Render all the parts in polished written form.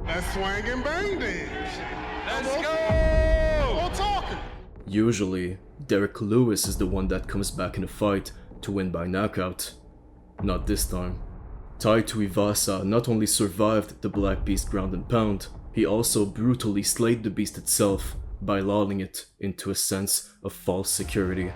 That's swinging bang then. Let's go! No talking. Usually, Derrick Lewis is the one that comes back in a fight to win by knockout. Not this time. Tai Tuivasa not only survived the Black Beast ground and pound, he also brutally slayed the beast itself by lulling it into a sense of false security.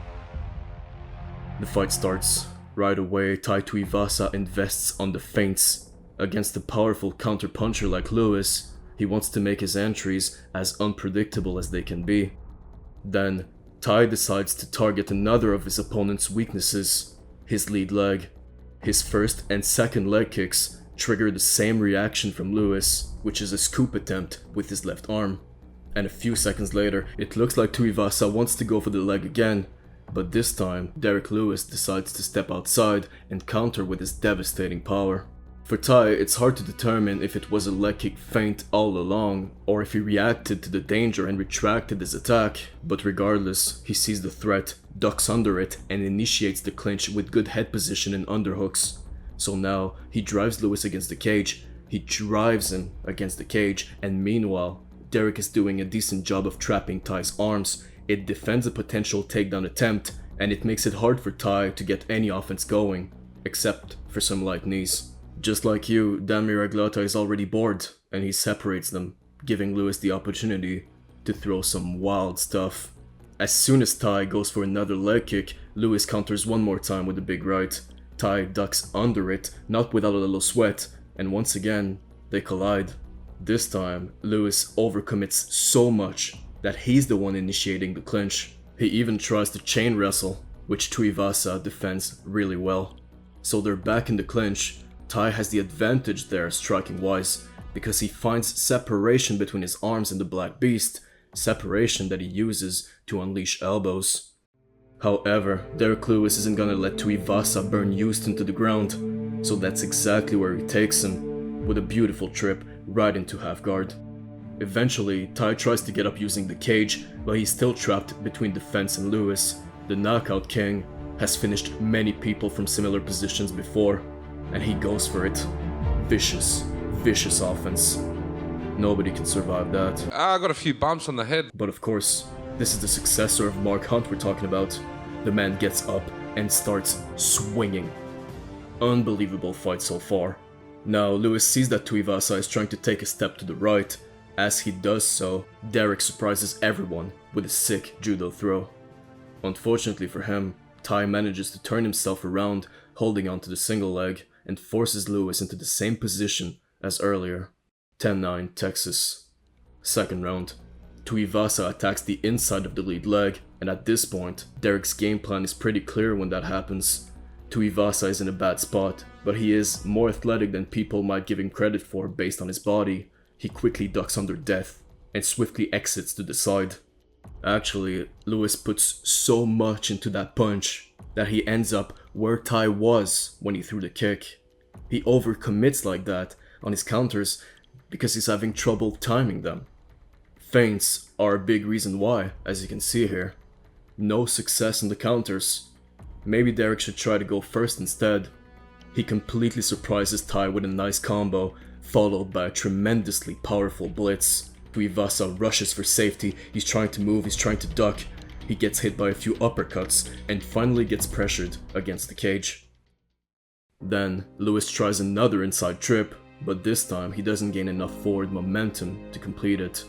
The fight starts. Right away, Tai Tuivasa invests on the feints. Against a powerful counterpuncher like Lewis, he wants to make his entries as unpredictable as they can be. Then, Tai decides to target another of his opponent's weaknesses, his lead leg. His first and second leg kicks trigger the same reaction from Lewis, which is a scoop attempt with his left arm. And a few seconds later, it looks like Tuivasa wants to go for the leg again, but this time, Derrick Lewis decides to step outside and counter with his devastating power. For Tai, it's hard to determine if it was a leg kick feint all along, or if he reacted to the danger and retracted his attack, but regardless, he sees the threat, ducks under it, and initiates the clinch with good head position and underhooks. So now, he drives Lewis against the cage, he drives him against the cage, and meanwhile, Derrick is doing a decent job of trapping Tai's arms. It defends a potential takedown attempt, and it makes it hard for Tai to get any offense going, except for some light knees. Just like you, Damir Aglata is already bored, and he separates them, giving Lewis the opportunity to throw some wild stuff. As soon as Tai goes for another leg kick, Lewis counters one more time with a big right. Tai ducks under it, not without a little sweat, and once again, they collide. This time, Lewis overcommits so much that he's the one initiating the clinch. He even tries to chain wrestle, which Tuivasa defends really well. So they're back in the clinch. Tai has the advantage there striking wise, because he finds separation between his arms and the Black Beast, separation that he uses to unleash elbows. However, Derrick Lewis isn't gonna let Tuivasa burn Houston to the ground, so that's exactly where he takes him, with a beautiful trip right into half guard. Eventually, Tai tries to get up using the cage, but he's still trapped between the fence and Lewis. The Knockout King has finished many people from similar positions before, and he goes for it. Vicious, vicious offense. Nobody can survive that. I got a few bumps on the head. But of course, this is the successor of Mark Hunt we're talking about. The man gets up and starts swinging. Unbelievable fight so far. Now, Lewis sees that Tuivasa is trying to take a step to the right. As he does so, Derrick surprises everyone with a sick judo throw. Unfortunately for him, Tai manages to turn himself around, holding onto the single leg, and forces Lewis into the same position as earlier. 10-9 Texas. Second round. Tuivasa attacks the inside of the lead leg, and at this point, Derrick's game plan is pretty clear when that happens. Tuivasa is in a bad spot, but he is more athletic than people might give him credit for based on his body. He quickly ducks under death, and swiftly exits to the side. Actually, Lewis puts so much into that punch that he ends up where Tai was when he threw the kick. He overcommits like that on his counters because he's having trouble timing them. Feints are a big reason why, as you can see here. No success in the counters. Maybe Derrick should try to go first instead. He completely surprises Tai with a nice combo, followed by a tremendously powerful blitz. Tuivasa rushes for safety, he's trying to move, he's trying to duck. He gets hit by a few uppercuts and finally gets pressured against the cage. Then, Lewis tries another inside trip, but this time he doesn't gain enough forward momentum to complete it.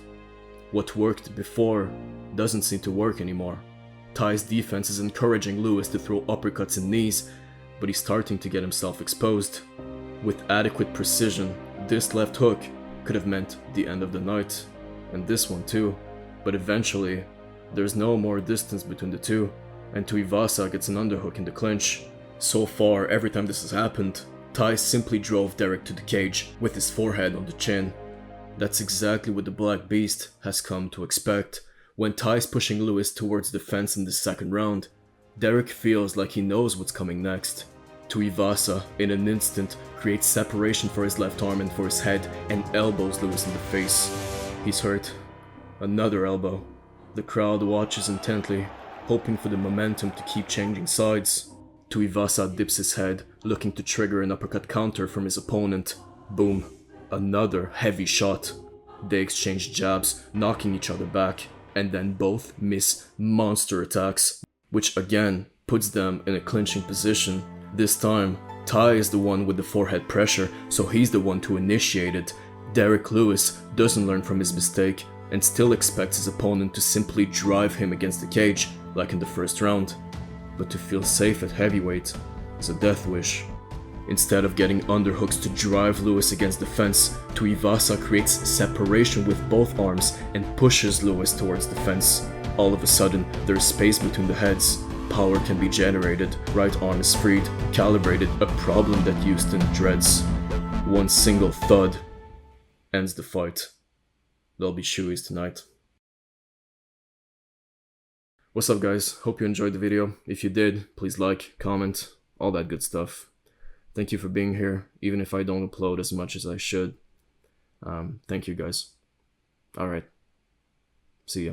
What worked before doesn't seem to work anymore. Tai's defense is encouraging Lewis to throw uppercuts and knees, but he's starting to get himself exposed. With adequate precision, this left hook could have meant the end of the night, and this one too, but eventually, there's no more distance between the two, and Tuivasa gets an underhook in the clinch. So far, every time this has happened, Tai simply drove Derrick to the cage with his forehead on the chin. That's exactly what the Black Beast has come to expect. When Tai's pushing Lewis towards the fence in the second round, Derrick feels like he knows what's coming next. Tuivasa, in an instant, creates separation for his left arm and for his head and elbows Lewis in the face. He's hurt. Another elbow. The crowd watches intently, hoping for the momentum to keep changing sides. Tuivasa dips his head, looking to trigger an uppercut counter from his opponent. Boom. another heavy shot. They exchange jabs, knocking each other back, and then both miss monster attacks, which again puts them in a clinching position. This time, Tai is the one with the forehead pressure, so he's the one to initiate it. Derrick Lewis doesn't learn from his mistake and still expects his opponent to simply drive him against the cage, like in the first round. But to feel safe at heavyweight is a death wish. Instead of getting underhooks to drive Lewis against the fence, Tuivasa creates separation with both arms and pushes Lewis towards the fence. All of a sudden, there's space between the heads. Power can be generated, right arm is freed, calibrated, a problem that Houston dreads. One single thud ends the fight. They'll be shoeys tonight. What's up guys, hope you enjoyed the video. If you did, please like, comment, all that good stuff. Thank you for being here, even if I don't upload as much as I should. Thank you guys. Alright, see ya.